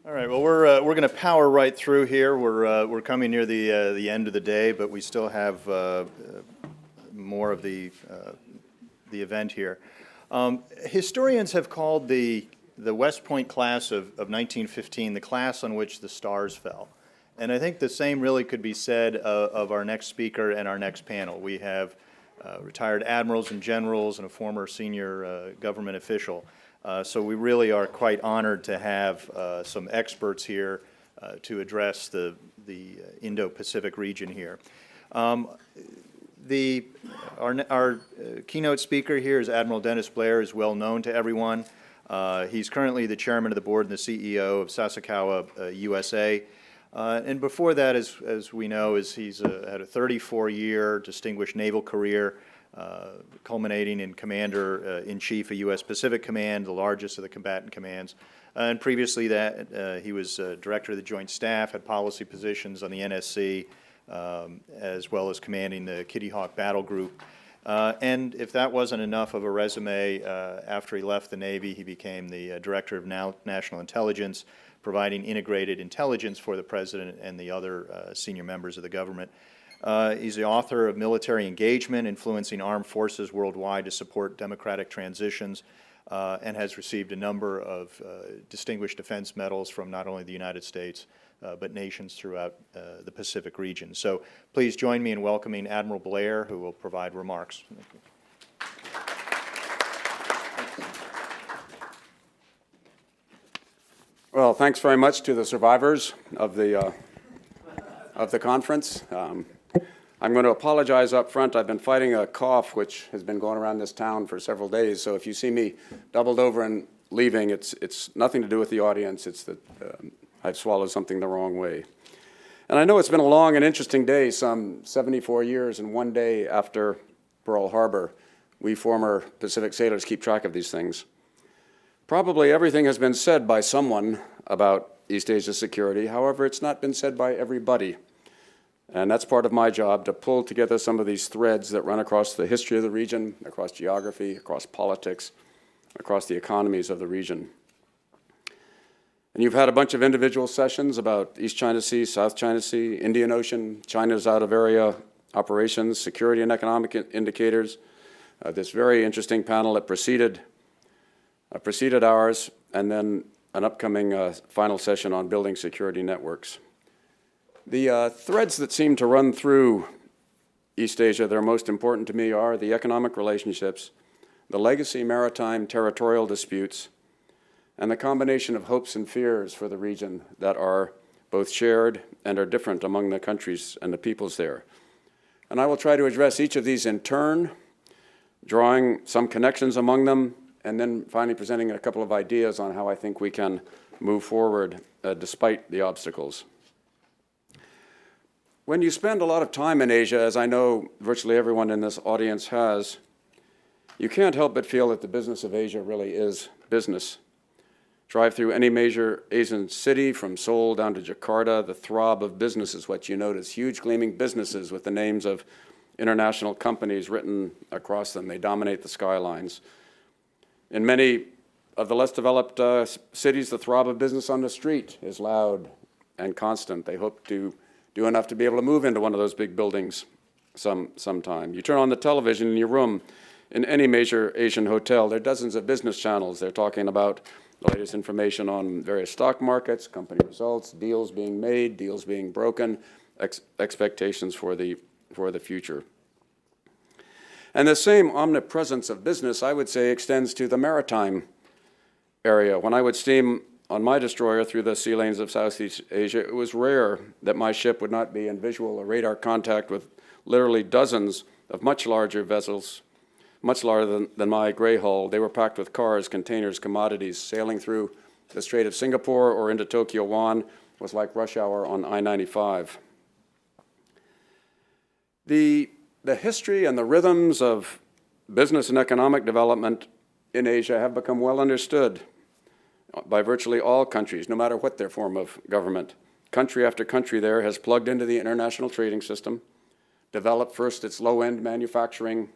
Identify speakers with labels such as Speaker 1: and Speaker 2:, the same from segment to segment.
Speaker 1: All right. Well, we're going to power right through here. We're coming near the end of the day, but we still have more of the event here. Historians have called the West Point class of 1915 the class on which the stars fell, and I think the same really could be said of our next speaker and our next panel. We have retired admirals and generals and a former senior government official. So we really are quite honored to have some experts here to address the Indo-Pacific region here. Our keynote speaker here is Admiral Blair, is well known to everyone. He's currently the chairman of the board and the CEO of Sasakawa USA. And before that, as we know, he's had a 34-year distinguished naval career, culminating in Commander-in-Chief of U.S. Pacific Command, the largest of the combatant commands. And previously that, he was Director of the Joint Staff, had policy positions on the NSC, as well as commanding the Kitty Hawk Battle Group. And if that wasn't enough of a resume, after he left the Navy, he became the Director of National Intelligence, providing integrated intelligence for the President and the other senior members of the government. He's the author of Military Engagement, Influencing Armed Forces Worldwide to Support Democratic Transitions, and has received a number of distinguished defense medals from not only the United States, but nations throughout the Pacific region. So please join me in welcoming Admiral Blair, who will provide remarks. Thank you.
Speaker 2: Well, thanks very much to the survivors of the conference. I'm going to apologize up front. I've been fighting a cough which has been going around this town for several days, so if you see me doubled over and leaving, it's nothing to do with the audience. It's that I've swallowed something the wrong way. And I know it's been a long and interesting day, some 74 years and one day after Pearl Harbor. We former Pacific sailors keep track of these things. Probably everything has been said by someone about East Asia security. However, it's not been said by everybody. And that's part of my job, to pull together some of these threads that run across the history of the region, across geography, across politics, across the economies of the region. And you've had a bunch of individual sessions about East China Sea, South China Sea, Indian Ocean, China's out-of-area operations, security and economic indicators. This very interesting panel that preceded ours, and then an upcoming final session on building security networks. The threads that seem to run through East Asia that are most important to me are the economic relationships, the legacy maritime territorial disputes, and the combination of hopes and fears for the region that are both shared and are different among the countries and the peoples there. And I will try to address each of these in turn, drawing some connections among them, and then finally presenting a couple of ideas on how I think we can move forward despite the obstacles. When you spend a lot of time in Asia, as I know virtually everyone in this audience has, you can't help but feel that the business of Asia really is business. Drive through any major Asian city, from Seoul down to Jakarta, the throb of business is what you notice. Huge gleaming businesses with the names of international companies written across them. They dominate the skylines. In many of the less developed cities, the throb of business on the street is loud and constant. They hope to do enough to be able to move into one of those big buildings sometime. You turn on the television in your room in any major Asian hotel, there are dozens of business channels. They're talking about the latest information on various stock markets, company results, deals being made, deals being broken, expectations for the future. And the same omnipresence of business, I would say, extends to the maritime area. When I would steam on my destroyer through the sea lanes of Southeast Asia, it was rare that my ship would not be in visual or radar contact with literally dozens of much larger vessels, much larger than my gray hull. They were packed with cars, containers, commodities. Sailing through the Strait of Singapore or into Tokyo Wan was like rush hour on I-95. The history and the rhythms of business and economic development in Asia have become well understood by virtually all countries, no matter what their form of government. Country after country there has plugged into the international trading system, developed first its low-end manufacturing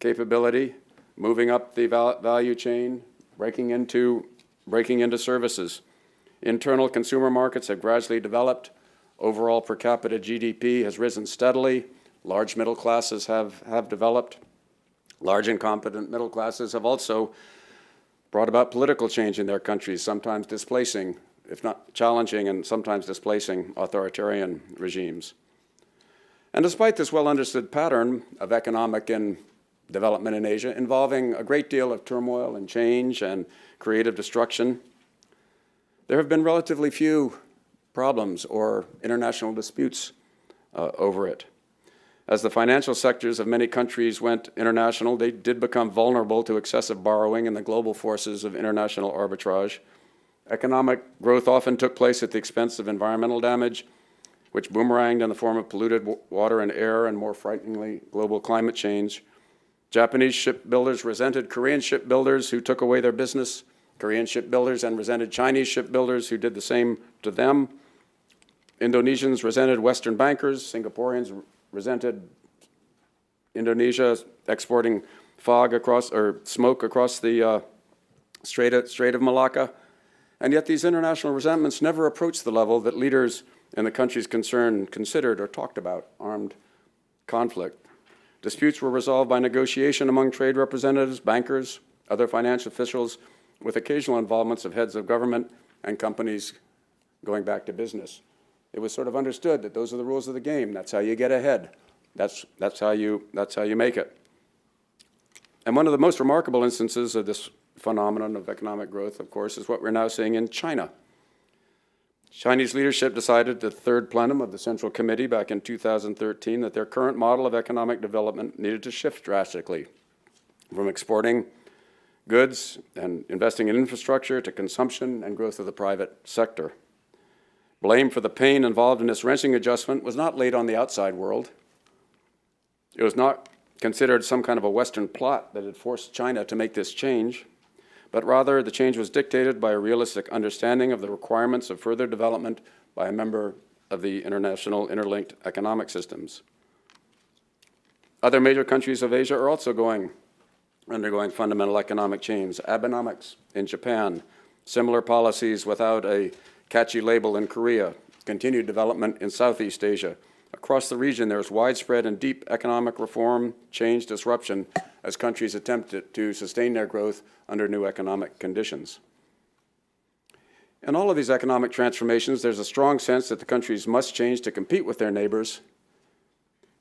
Speaker 2: capability, moving up the value chain, breaking into services. Internal consumer markets have gradually developed. Overall per capita GDP has risen steadily. Large middle classes have developed. Large and competent middle classes have also brought about political change in their countries, sometimes displacing, if not challenging, and sometimes displacing authoritarian regimes. And despite this well-understood pattern of economic and development in Asia, involving a great deal of turmoil and change and creative destruction, there have been relatively few problems or international disputes over it. As the financial sectors of many countries went international, they did become vulnerable to excessive borrowing and the global forces of international arbitrage. Economic growth often took place at the expense of environmental damage, which boomeranged in the form of polluted water and air and, more frighteningly, global climate change. Japanese shipbuilders resented Korean shipbuilders who took away their business. Korean shipbuilders and resented Chinese shipbuilders who did the same to them. Indonesians resented Western bankers. Singaporeans resented Indonesia exporting fog across, or smoke across the Strait of Malacca. And yet these international resentments never approached the level that leaders in the countries concerned considered or talked about armed conflict. Disputes were resolved by negotiation among trade representatives, bankers, other financial officials, with occasional involvements of heads of government and companies going back to business. It was sort of understood that those are the rules of the game. That's how you get ahead. That's how you make it. And one of the most remarkable instances of this phenomenon of economic growth, of course, is what we're now seeing in China. Chinese leadership decided at the third plenum of the Central Committee back in 2013 that their current model of economic development needed to shift drastically from exporting goods and investing in infrastructure to consumption and growth of the private sector. Blame for the pain involved in this wrenching adjustment was not laid on the outside world. It was not considered some kind of a Western plot that had forced China to make this change, but rather the change was dictated by a realistic understanding of the requirements of further development by a member of the international interlinked economic systems. Other major countries of Asia are also undergoing fundamental economic change. Abenomics in Japan, similar policies without a catchy label in Korea, continued development in Southeast Asia. Across the region, there is widespread and deep economic reform, change, disruption, as countries attempt to sustain their growth under new economic conditions. In all of these economic transformations, there's a strong sense that the countries must change to compete with their neighbors,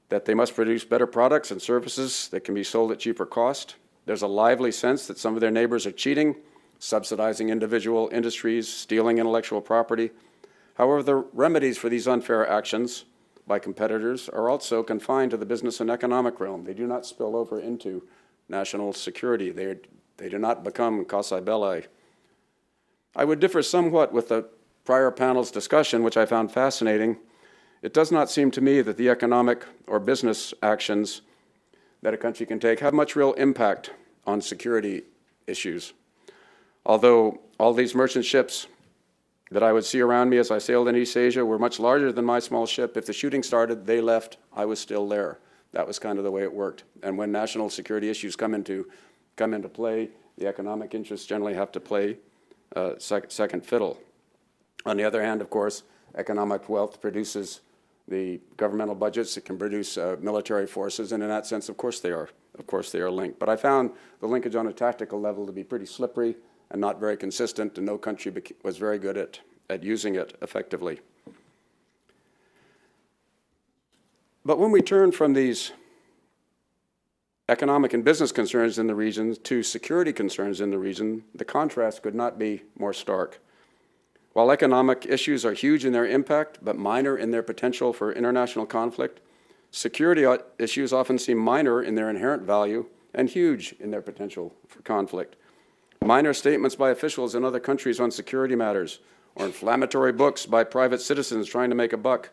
Speaker 2: that they must produce better products and services that can be sold at cheaper cost. There's a lively sense that some of their neighbors are cheating, subsidizing individual industries, stealing intellectual property. However, the remedies for these unfair actions by competitors are also confined to the business and economic realm. They do not spill over into national security. They do not become causa belli. I would differ somewhat with the prior panel's discussion, which I found fascinating. It does not seem to me that the economic or business actions that a country can take have much real impact on security issues. Although all these merchant ships that I would see around me as I sailed in East Asia were much larger than my small ship, if the shooting started, they left, I was still there. That was kind of the way it worked. And when national security issues come into play, the economic interests generally have to play second fiddle. On the other hand, of course, economic wealth produces the governmental budgets. It can produce military forces, and in that sense, of course they are linked. But I found the linkage on a tactical level to be pretty slippery and not very consistent, and no country was very good at using it effectively. But when we turn from these economic and business concerns in the region to security concerns in the region, the contrast could not be more stark. While economic issues are huge in their impact, but minor in their potential for international conflict, security issues often seem minor in their inherent value and huge in their potential for conflict. Minor statements by officials in other countries on security matters, or inflammatory books by private citizens trying to make a buck,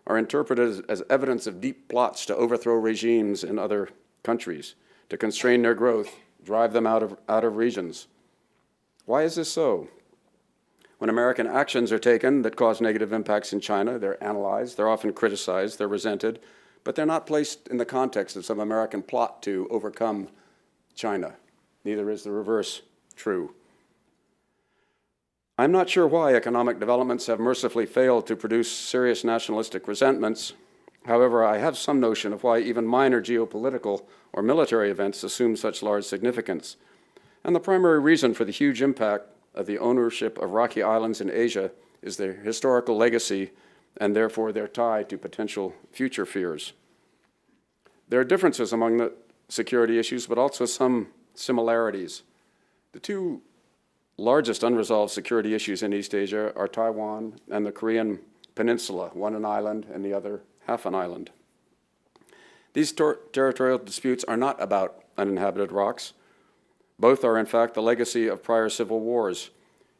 Speaker 2: are interpreted as evidence of deep plots to overthrow regimes in other countries, to constrain their growth, drive them out of regions. Why is this so? When American actions are taken that cause negative impacts in China, they're analyzed, they're often criticized, they're resented, but they're not placed in the context of some American plot to overcome China. Neither is the reverse true. I'm not sure why economic developments have mercifully failed to produce serious nationalistic resentments. However, I have some notion of why even minor geopolitical or military events assume such large significance. And the primary reason for the huge impact of the ownership of rocky islands in Asia is their historical legacy and therefore their tie to potential future fears. There are differences among the security issues, but also some similarities. The two largest unresolved security issues in East Asia are Taiwan and the Korean Peninsula, one an island and the other half an island. These territorial disputes are not about uninhabited rocks. Both are, in fact, the legacy of prior civil wars.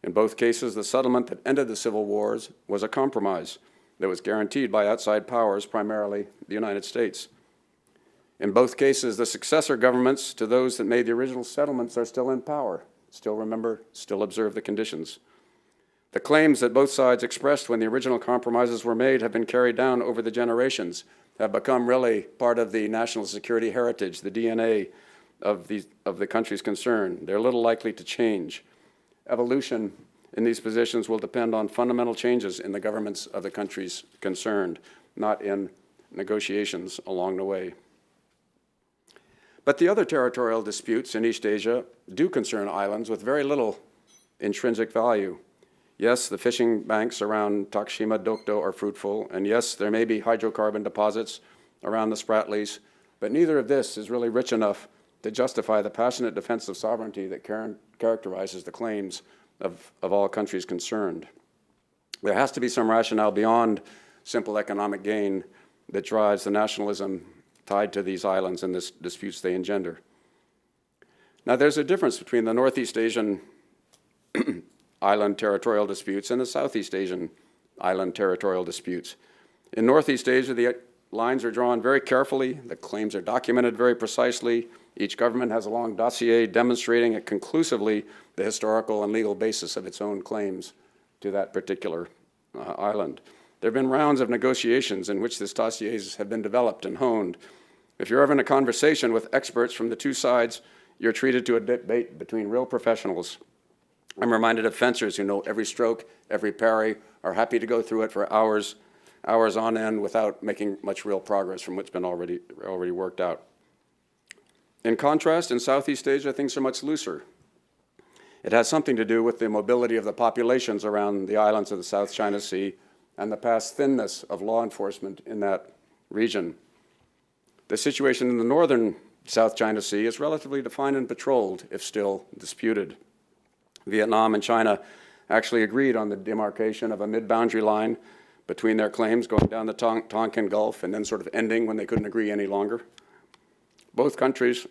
Speaker 2: In both cases, the settlement that ended the civil wars was a compromise that was guaranteed by outside powers, primarily the United States. In both cases, the successor governments to those that made the original settlements are still in power, still remember, still observe the conditions. The claims that both sides expressed when the original compromises were made have been carried down over the generations, have become really part of the national security heritage, the DNA of the countries concerned. They're little likely to change. Evolution in these positions will depend on fundamental changes in the governments of the countries concerned, not in negotiations along the way. But the other territorial disputes in East Asia do concern islands with very little intrinsic value. Yes, the fishing banks around Takshima Dokdo are fruitful, and yes, there may be hydrocarbon deposits around the Spratlys, but neither of this is really rich enough to justify the passionate defense of sovereignty that characterizes the claims of all countries concerned. There has to be some rationale beyond simple economic gain that drives the nationalism tied to these islands and the disputes they engender. Now, there's a difference between the Northeast Asian island territorial disputes and the Southeast Asian island territorial disputes. In Northeast Asia, the lines are drawn very carefully, the claims are documented very precisely. Each government has a long dossier demonstrating conclusively the historical and legal basis of its own claims to that particular island. There have been rounds of negotiations in which these dossiers have been developed and honed. If you're ever in a conversation with experts from the two sides, you're treated to a debate between real professionals. I'm reminded of fencers who know every stroke, every parry, are happy to go through it for hours on end without making much real progress from what's been already worked out. In contrast, in Southeast Asia, things are much looser. It has something to do with the mobility of the populations around the islands of the South China Sea and the past thinness of law enforcement in that region. The situation in the northern South China Sea is relatively defined and patrolled, if still disputed. Vietnam and China actually agreed on the demarcation of a mid-boundary line between their claims going down the Tonkin Gulf and then sort of ending when they couldn't agree any longer. Both countries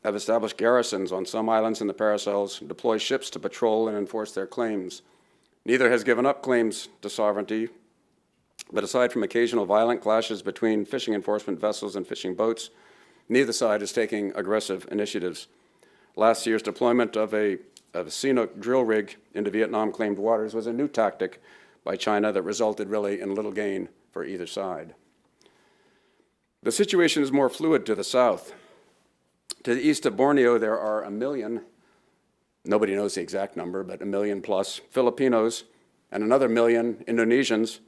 Speaker 2: have established garrisons on some islands in the Paracels, deploy ships to patrol and enforce their claims. Neither has given up claims to sovereignty, but aside from occasional violent clashes between fishing enforcement vessels and fishing boats, neither side is taking aggressive initiatives. Last year's deployment of a Chinook drill rig into Vietnam-claimed waters was a new tactic by China that resulted really in little gain for either side. The situation is more fluid to the south. To the east of Borneo, there are 1 million, nobody knows the exact number, but 1 million plus Filipinos and another 1 million Indonesians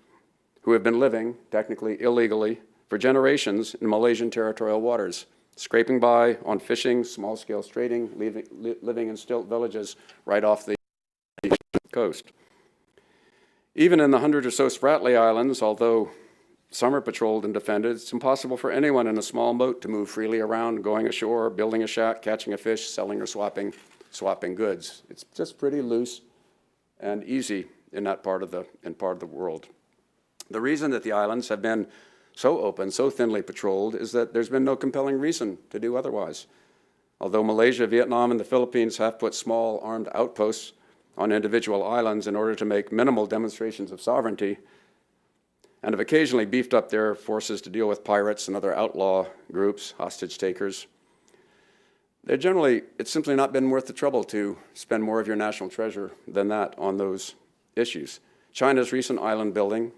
Speaker 2: who have been living, technically illegally, for generations in Malaysian territorial waters, scraping by on fishing, small-scale trading, living in stilt villages right off the coast. Even in the 100 or so Spratly Islands, although some are patrolled and defended, it's impossible for anyone in a small boat to move freely around, going ashore, building a shack, catching a fish, selling or swapping goods. It's just pretty loose and easy in that part of the world. The reason that the islands have been so open, so thinly patrolled, is that there's been no compelling reason to do otherwise. Although Malaysia, Vietnam, and the Philippines have put small armed outposts on individual islands in order to make minimal demonstrations of sovereignty, and have occasionally beefed up their forces to deal with pirates and other outlaw groups, hostage takers, it's simply not been worth the trouble to spend more of your national treasure than that on those issues. China's recent island building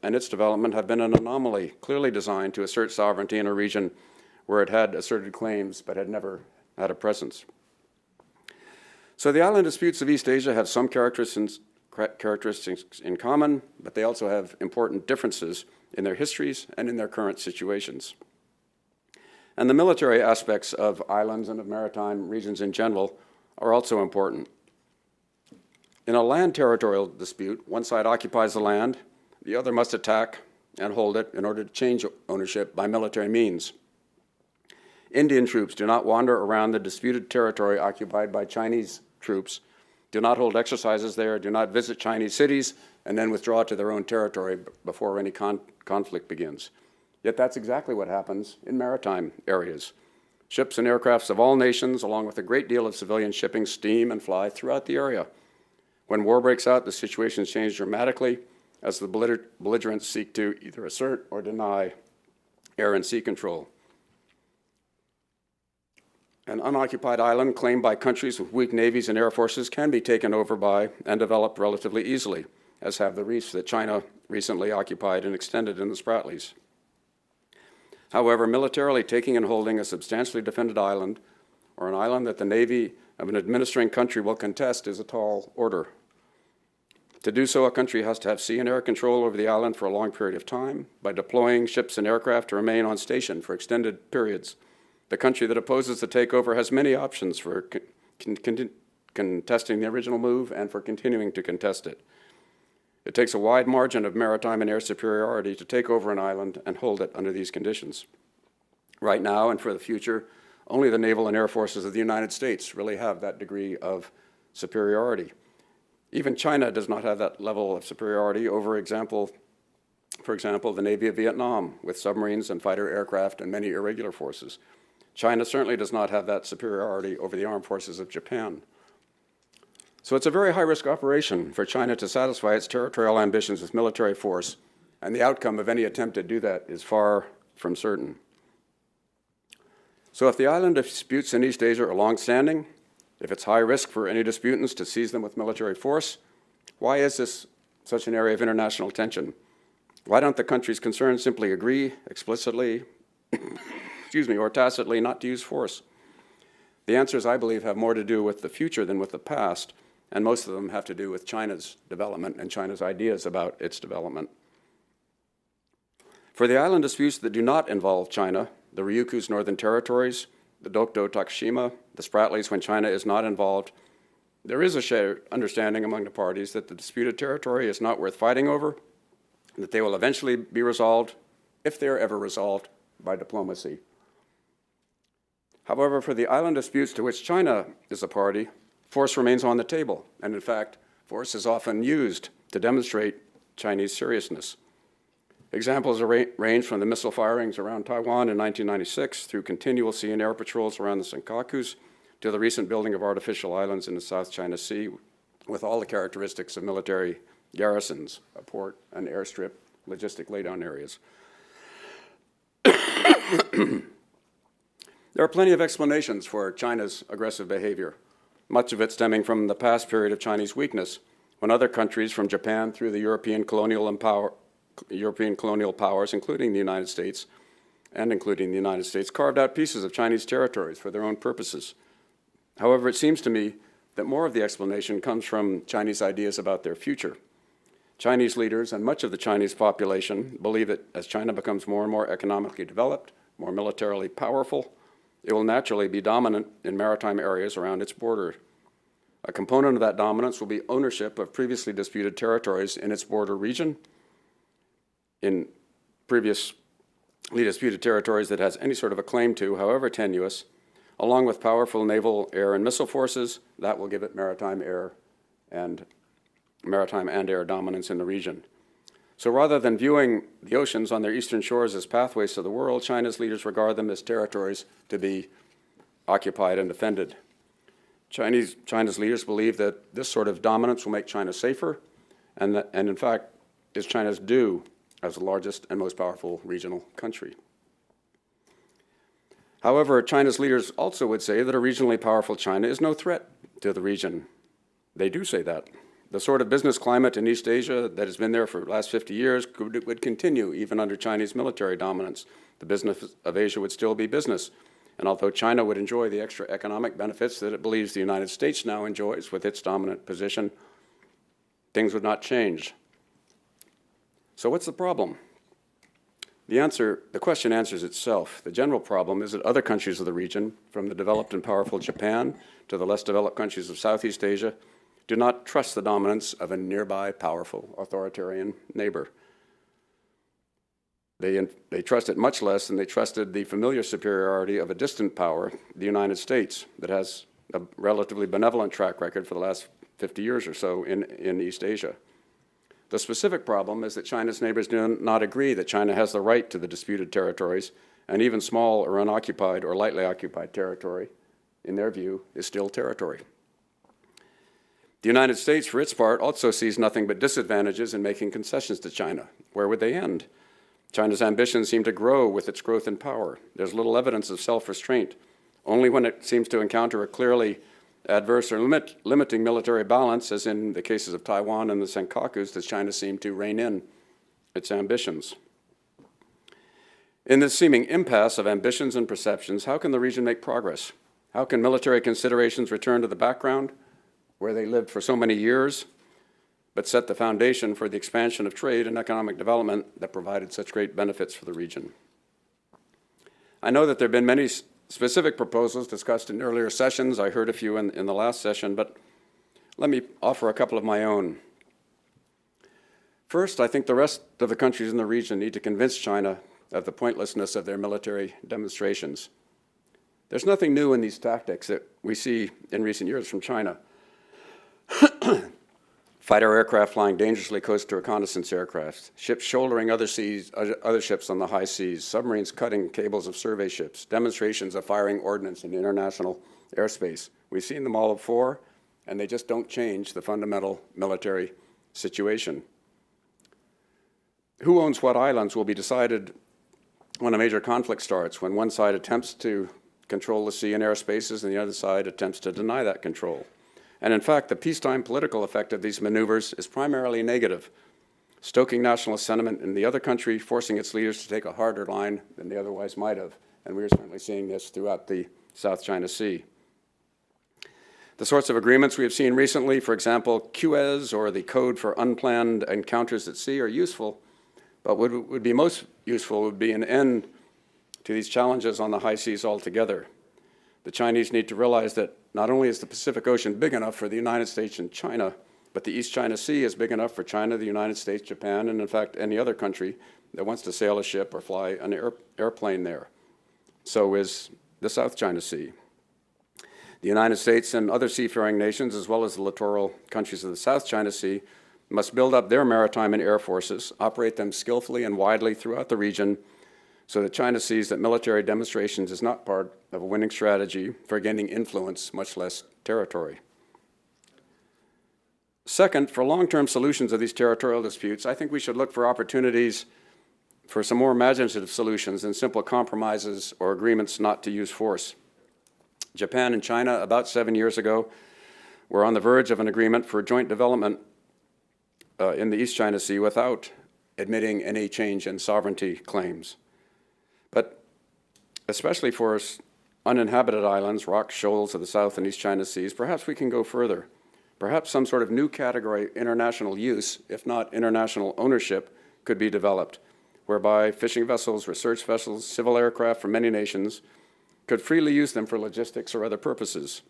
Speaker 2: and its development have been an anomaly, clearly designed to assert sovereignty in a region where it had asserted claims but had never had a presence. So the island disputes of East Asia have some characteristics in common, but they also have important differences in their histories and in their current situations. And the military aspects of islands and of maritime regions in general are also important. In a land territorial dispute, one side occupies the land, the other must attack and hold it in order to change ownership by military means. Indian troops do not wander around the disputed territory occupied by Chinese troops, do not hold exercises there, do not visit Chinese cities, and then withdraw to their own territory before any conflict begins. Yet that's exactly what happens in maritime areas. Ships and aircrafts of all nations, along with a great deal of civilian shipping, steam and fly throughout the area. When war breaks out, the situations change dramatically as the belligerents seek to either assert or deny air and sea control. An unoccupied island claimed by countries with weak navies and air forces can be taken over by and developed relatively easily, as have the reefs that China recently occupied and extended in the Spratlys. However, militarily taking and holding a substantially defended island, or an island that the navy of an administering country will contest, is a tall order. To do so, a country has to have sea and air control over the island for a long period of time by deploying ships and aircraft to remain on station for extended periods. The country that opposes the takeover has many options for contesting the original move and for continuing to contest it. It takes a wide margin of maritime and air superiority to take over an island and hold it under these conditions. Right now and for the future, only the naval and air forces of the United States really have that degree of superiority. Even China does not have that level of superiority over, for example, the Navy of Vietnam with submarines and fighter aircraft and many irregular forces. China certainly does not have that superiority over the armed forces of Japan. So it's a very high-risk operation for China to satisfy its territorial ambitions with military force, and the outcome of any attempt to do that is far from certain. So if the island disputes in East Asia are long-standing, if it's high risk for any disputants to seize them with military force, why is this such an area of international tension? Why don't the countries concerned simply agree explicitly or tacitly not to use force? The answers, I believe, have more to do with the future than with the past, and most of them have to do with China's development and China's ideas about its development. For the island disputes that do not involve China, the Ryukyu's northern territories, the Dokdo Takashima, the Spratlys when China is not involved, there is a shared understanding among the parties that the disputed territory is not worth fighting over, that they will eventually be resolved, if they are ever resolved, by diplomacy. However, for the island disputes to which China is a party, force remains on the table, and in fact, force is often used to demonstrate Chinese seriousness. Examples range from the missile firings around Taiwan in 1996 through continual sea and air patrols around the Senkakus to the recent building of artificial islands in the South China Sea with all the characteristics of military garrisons, a port, an airstrip, logistic laydown areas. There are plenty of explanations for China's aggressive behavior, much of it stemming from the past period of Chinese weakness, when other countries from Japan through the European colonial powers, including the United States, carved out pieces of Chinese territories for their own purposes. However, it seems to me that more of the explanation comes from Chinese ideas about their future. Chinese leaders and much of the Chinese population believe that as China becomes more and more economically developed, more militarily powerful, it will naturally be dominant in maritime areas around its border. A component of that dominance will be ownership of previously disputed territories in its border region, in previously disputed territories that has any sort of a claim to, however tenuous, along with powerful naval, air, and missile forces. That will give it maritime and air dominance in the region. So rather than viewing the oceans on their eastern shores as pathways to the world, China's leaders regard them as territories to be occupied and defended. China's leaders believe that this sort of dominance will make China safer, and in fact is China's due as the largest and most powerful regional country. However, China's leaders also would say that a regionally powerful China is no threat to the region. They do say that. The sort of business climate in East Asia that has been there for the last 50 years would continue even under Chinese military dominance. The business of Asia would still be business. And although China would enjoy the extra economic benefits that it believes the United States now enjoys with its dominant position, things would not change. So what's the problem? The question answers itself. The general problem is that other countries of the region, from the developed and powerful Japan to the less developed countries of Southeast Asia, do not trust the dominance of a nearby powerful authoritarian neighbor. They trust it much less than they trusted the familiar superiority of a distant power, the United States, that has a relatively benevolent track record for the last 50 years or so in East Asia. The specific problem is that China's neighbors do not agree that China has the right to the disputed territories, and even small or unoccupied or lightly occupied territory, in their view, is still territory. The United States, for its part, also sees nothing but disadvantages in making concessions to China. Where would they end? China's ambitions seem to grow with its growth in power. There's little evidence of self-restraint. Only when it seems to encounter a clearly adverse or limiting military balance, as in the cases of Taiwan and the Senkakus, does China seem to rein in its ambitions. In this seeming impasse of ambitions and perceptions, how can the region make progress? How can military considerations return to the background, where they lived for so many years, but set the foundation for the expansion of trade and economic development that provided such great benefits for the region? I know that there have been many specific proposals discussed in earlier sessions. I heard a few in the last session, but let me offer a couple of my own. First, I think the rest of the countries in the region need to convince China of the pointlessness of their military demonstrations. There's nothing new in these tactics that we see in recent years from China. Fighter aircraft flying dangerously close to reconnaissance aircraft, ships shouldering other ships on the high seas, submarines cutting cables of survey ships, demonstrations of firing ordnance in international airspace. We've seen them all before, and they just don't change the fundamental military situation. Who owns what islands will be decided when a major conflict starts, when one side attempts to control the sea and airspaces and the other side attempts to deny that control. And in fact, the peacetime political effect of these maneuvers is primarily negative, stoking nationalist sentiment in the other country, forcing its leaders to take a harder line than they otherwise might have. And we're certainly seeing this throughout the South China Sea. The sorts of agreements we have seen recently, for example, QES or the Code for Unplanned Encounters at Sea, are useful, but what would be most useful would be an end to these challenges on the high seas altogether. The Chinese need to realize that not only is the Pacific Ocean big enough for the United States and China, but the East China Sea is big enough for China, the United States, Japan, and in fact any other country that wants to sail a ship or fly an airplane there. So is the South China Sea. The United States and other seafaring nations, as well as the littoral countries of the South China Sea, must build up their maritime and air forces, operate them skillfully and widely throughout the region, so that China sees that military demonstrations is not part of a winning strategy for gaining influence, much less territory. Second, for long-term solutions of these territorial disputes, I think we should look for opportunities for some more imaginative solutions than simple compromises or agreements not to use force. Japan and China, about 7 years ago, were on the verge of an agreement for joint development in the East China Sea without admitting any change in sovereignty claims. But especially for uninhabited islands, rock shoals of the South and East China Seas, perhaps we can go further. Perhaps some sort of new category, international use, if not international ownership, could be developed, whereby fishing vessels, research vessels, civil aircraft from many nations could freely use them for logistics or other purposes.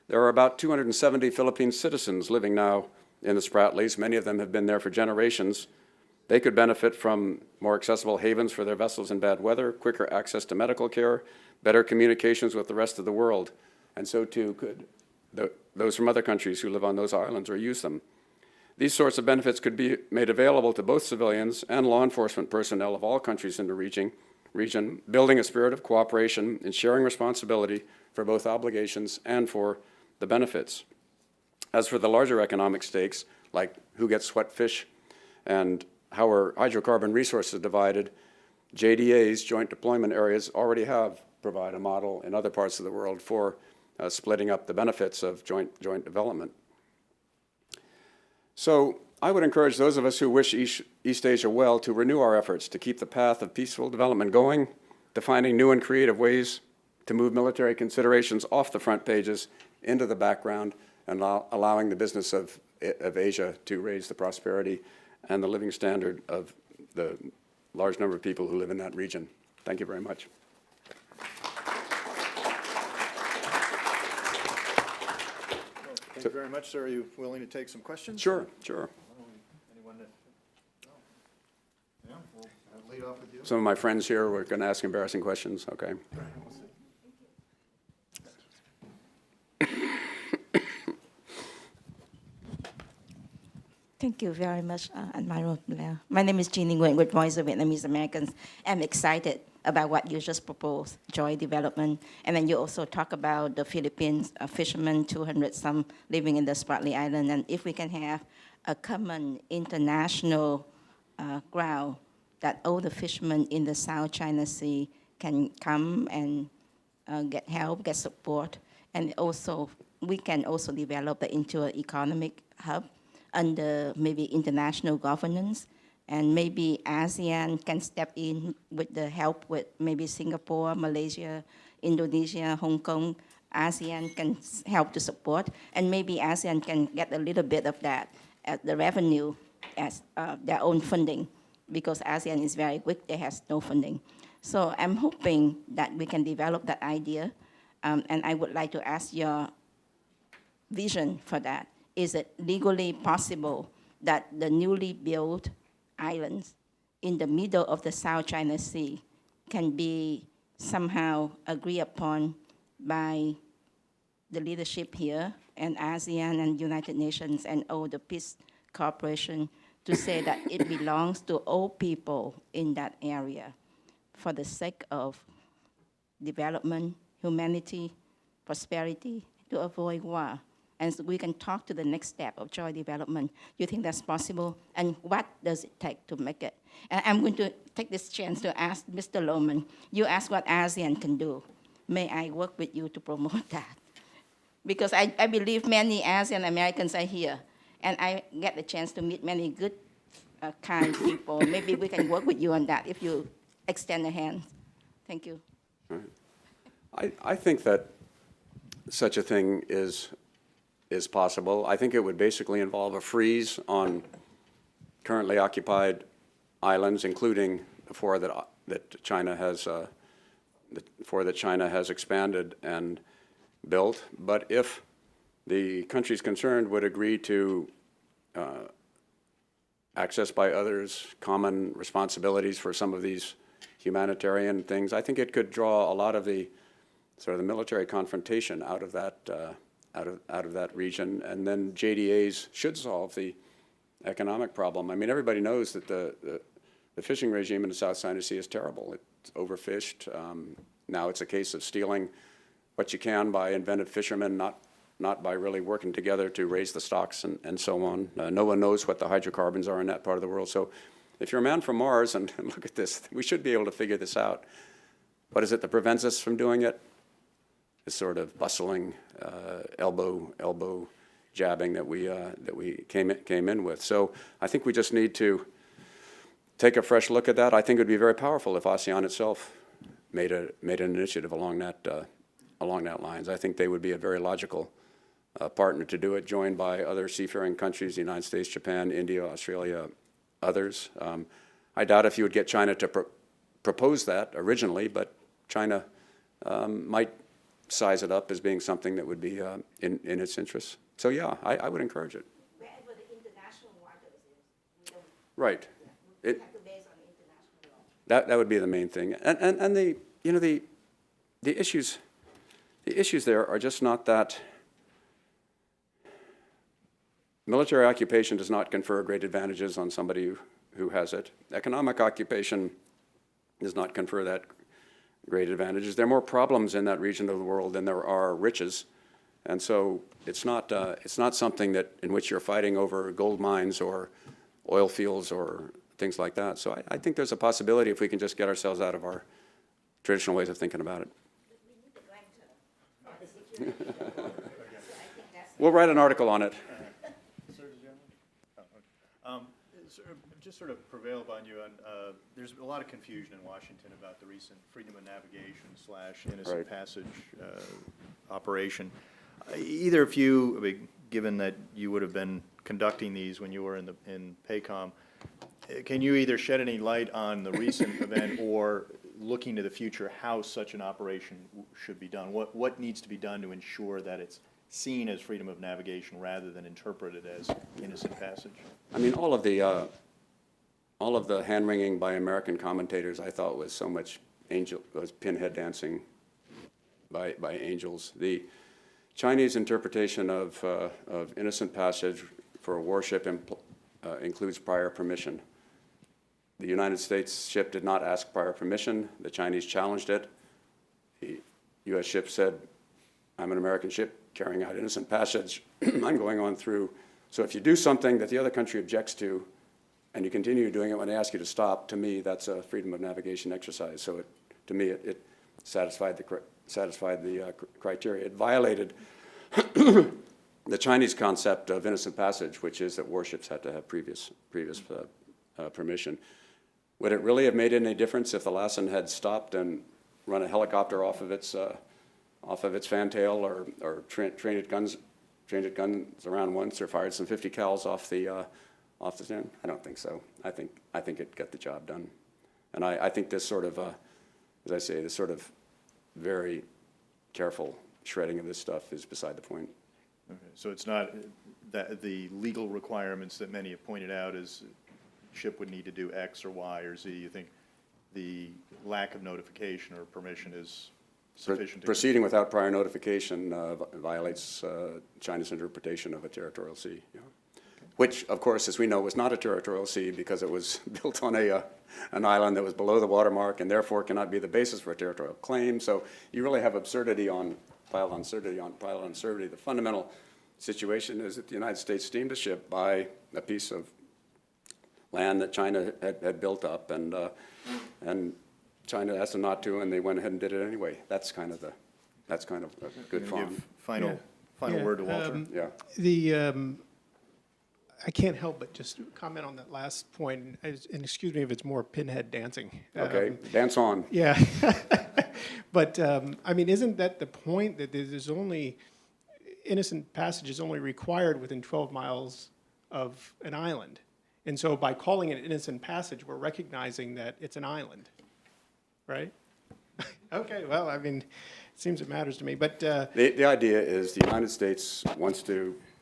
Speaker 2: There are about 270 Philippine citizens living now in the Spratlys. Many of them have been there for generations. They could benefit from more accessible havens for their vessels in bad weather, quicker access to medical care, better communications with the rest of the world, and so too could those from other countries who live on those islands or use them. These sorts of benefits could be made available to both civilians and law enforcement personnel of all countries in the region, building a spirit of cooperation and sharing responsibility for both obligations and for the benefits. As for the larger economic stakes, like who gets what fish and how are hydrocarbon resources divided, JDAs, joint deployment areas, already provide a model in other parts of the world for splitting up the benefits of joint development. So I would encourage those of us who wish East Asia well to renew our efforts to keep the path of peaceful development going, defining new and creative ways to move military considerations off the front pages into the background and allowing the business of Asia to raise the prosperity and the living standard of the large number of people who live in that region. Thank you very much.
Speaker 1: Thank you very much, sir. Are you willing to take some questions?
Speaker 2: Sure, sure.
Speaker 1: Anyone that, yeah, we'll lead off with you.
Speaker 2: Some of my friends here were going to ask embarrassing questions. Okay.
Speaker 3: Thank you very much, Admiral Blair. My name is Jeannie Nguyen with Voice of Vietnamese Americans. I'm excited about what you just proposed, joint development. And then you also talk about the Philippines fishermen, 200 some living in the Spratly Island. And if we can have a common international ground that all the fishermen in the South China Sea can come and get help, get support. And also, we can also develop into an economic hub under maybe international governance, and maybe ASEAN can step in with the help with maybe Singapore, Malaysia, Indonesia, Hong Kong. ASEAN can help to support, and maybe ASEAN can get a little bit of that as the revenue as their own funding, because ASEAN is very weak, they have no funding. So I'm hoping that we can develop that idea, and I would like to ask your vision for that. Is it legally possible that the newly built islands in the middle of the South China Sea can be somehow agreed upon by the leadership here and ASEAN and United Nations and all the peace cooperation to say that it belongs to all people in that area for the sake of development, humanity, prosperity, to avoid war? And so we can talk to the next step of joint development. Do you think that's possible? And what does it take to make it? And I'm going to take this chance to ask Mr. Lohman. You asked what ASEAN can do. May I work with you to promote that? Because I believe many ASEAN Americans are here, and I get the chance to meet many good, kind people. Maybe we can work with you on that if you extend a hand. Thank you.
Speaker 2: I think that such a thing is possible. I think it would basically involve a freeze on currently occupied islands, including the four that China has expanded and built. But if the countries concerned would agree to access by others common responsibilities for some of these humanitarian things, I think it could draw a lot of the sort of the military confrontation out of that out of that region, and then JDAs should solve the economic problem. I mean, everybody knows that the fishing regime in the South China Sea is terrible. It's overfished. Now it's a case of stealing what you can by inventive fishermen, not by really working together to raise the stocks and so on. No one knows what the hydrocarbons are in that part of the world. So if you're a man from Mars and look at this, we should be able to figure this out. What is it that prevents us from doing it? This sort of bustling elbow jabbing that we came in with. So I think we just need to take a fresh look at that. I think it would be very powerful if ASEAN itself made an initiative along that lines. I think they would be a very logical partner to do it, joined by other seafaring countries: the United States, Japan, India, Australia, others. I doubt if you would get China to propose that originally, but China might size it up as being something that would be in its interest. So yeah, I would encourage it.
Speaker 3: Wherever the international waters is, we don't,
Speaker 2: right.
Speaker 3: We have to base on international law.
Speaker 2: That would be the main thing. And the issues there are just not that. Military occupation does not confer great advantages on somebody who has it. Economic occupation does not confer that great advantages. There are more problems in that region of the world than there are riches, and so it's not something that in which you're fighting over gold mines or oil fields or things like that. So I think there's a possibility if we can just get ourselves out of our traditional ways of thinking about it.
Speaker 3: So
Speaker 2: We'll write an article on it.
Speaker 1: Sir, did you have one? Oh, okay. just sort of prevail upon you on, there's a lot of confusion in Washington about the recent freedom of navigation / innocent
Speaker 2: Right.
Speaker 1: passage operation. Either of you, I mean, given that you would have been conducting these when you were in PACOM, can you either shed any light on the recent event or looking to the future how such an operation should be done? What needs to be done to ensure that it's seen as freedom of navigation rather than interpreted as innocent passage?
Speaker 2: I mean, all of the hand-wringing by American commentators I thought was so much was pinhead dancing by angels. The Chinese interpretation of innocent passage for a warship includes prior permission. The United States ship did not ask prior permission. The Chinese challenged it. The U.S. ship said, I'm an American ship carrying out innocent passage. I'm going on through. So if you do something that the other country objects to, and you continue doing it when they ask you to stop, to me, that's a freedom of navigation exercise. So to me, it satisfied the criteria. It violated the Chinese concept of innocent passage, which is that warships had to have previous permission. Would it really have made any difference if the Lassen had stopped and run a helicopter off of its fantail, or trained it guns around once, or fired some 50 cals off the stand? I don't think so. I think it got the job done, and I think this sort of, as I say, this sort of very careful shredding of this stuff is beside the point.
Speaker 1: Okay, so it's not that the legal requirements that many have pointed out is ship would need to do X or Y or Z. You think the lack of notification or permission is sufficient?
Speaker 2: Proceeding without prior notification violates China's interpretation of a territorial sea, yeah. Which, of course, as we know, was not a territorial sea because it was built on an island that was below the watermark and therefore cannot be the basis for a territorial claim. So you really have absurdity on pile on absurdity on pile on absurdity. The fundamental situation is that the United States steamed a ship by a piece of land that China had built up, and China asked them not to, and they went ahead and did it anyway. That's kind of a good fun.
Speaker 1: Give final word to Walter.
Speaker 2: Yeah.
Speaker 4: I can't help but just comment on that last point, and excuse me if it's more pinhead dancing.
Speaker 2: Okay, dance on.
Speaker 4: Yeah. But, I mean, isn't that the point, that there's only, innocent passage is only required within 12 miles of an island? And so by calling it innocent passage, we're recognizing that it's an island, right? Okay, well, I mean, it seems it matters to me, but...
Speaker 2: The idea is the United States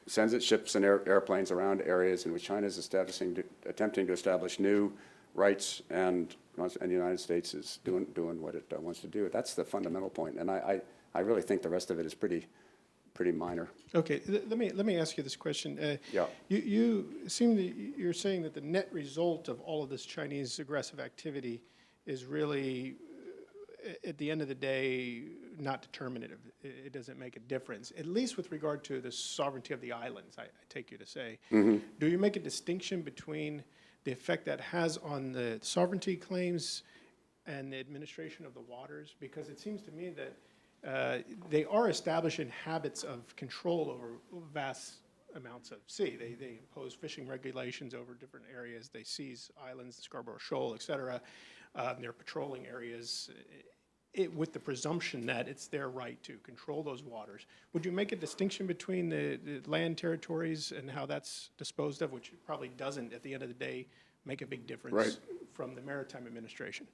Speaker 2: sends its ships and airplanes around areas in which China is attempting to establish new rights, and the United States is doing what it wants to do. That's the fundamental point, and I really think the rest of it is pretty minor.
Speaker 4: Okay, let me ask you this question.
Speaker 2: Yeah.
Speaker 4: You're saying that the net result of all of this Chinese aggressive activity is really, at the end of the day, not determinative. It doesn't make a difference, at least with regard to the sovereignty of the islands, I take you to say.
Speaker 2: Mm-hmm.
Speaker 4: Do you make a distinction between the effect that has on the sovereignty claims and the administration of the waters? Because it seems to me that they are establishing habits of control over vast amounts of sea. They impose fishing regulations over different areas. They seize islands, the Scarborough Shoal, et cetera. They're patrolling areas with the presumption that it's their right to control those waters. Would you make a distinction between the land territories and how that's disposed of, which probably doesn't, at the end of the day, make a big difference
Speaker 2: Right.
Speaker 4: from the maritime administration?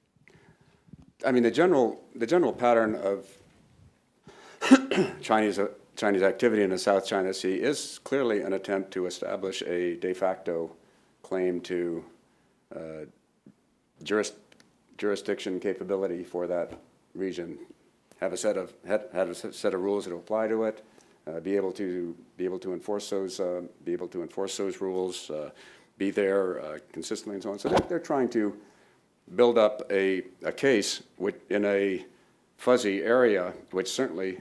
Speaker 2: I mean, the general pattern of Chinese activity in the South China Sea is clearly an attempt to establish a de facto claim to jurisdiction capability for that region. Have a set of rules that apply to it. Be able to enforce those rules. Be there consistently and so on. So they're trying to build up a case in a fuzzy area, which certainly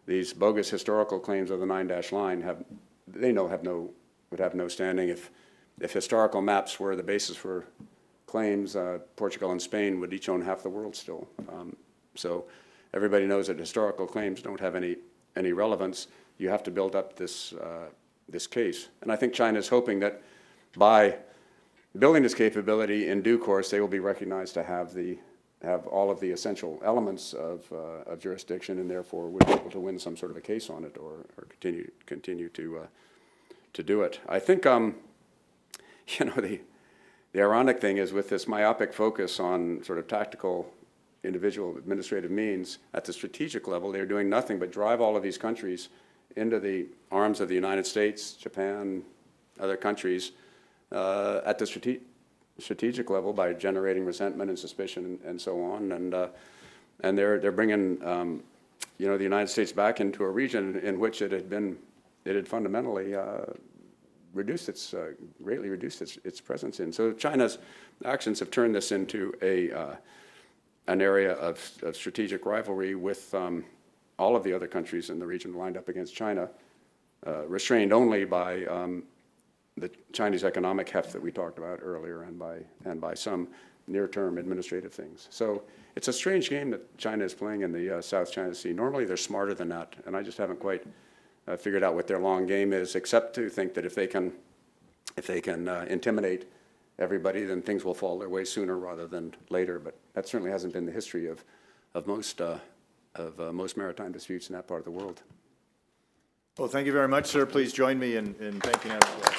Speaker 2: these bogus historical claims of the 9-dash line would have no standing. If historical maps were the basis for claims, Portugal and Spain would each own half the world still. So everybody knows that historical claims don't have any relevance. You have to build up this case, and I think China is hoping that by building this capability in due course, they will be recognized to have all of the essential elements of jurisdiction, and therefore would be able to win some sort of a case on it, or continue to do it. I think you know, the ironic thing is, with this myopic focus on sort of tactical individual administrative means, at the strategic level, they're doing nothing but drive all of these countries into the arms of the United States, Japan, other countries, at the strategic level, by generating resentment and suspicion and so on. And they're bringing you know, the United States back into a region in which it had fundamentally greatly reduced its presence in. So China's actions have turned this into an area of strategic rivalry with all of the other countries in the region lined up against China, restrained only by the Chinese economic heft that we talked about earlier, and by some near-term administrative things. So it's a strange game that China is playing in the South China Sea. Normally they're smarter than that, and I just haven't quite figured out what their long game is, except to think that if they can intimidate everybody, then things will fall their way sooner rather than later. But that certainly hasn't been the history of most maritime disputes in that part of the world.
Speaker 1: Well, thank you very much, sir. Please join me in thanking Admiral Blair.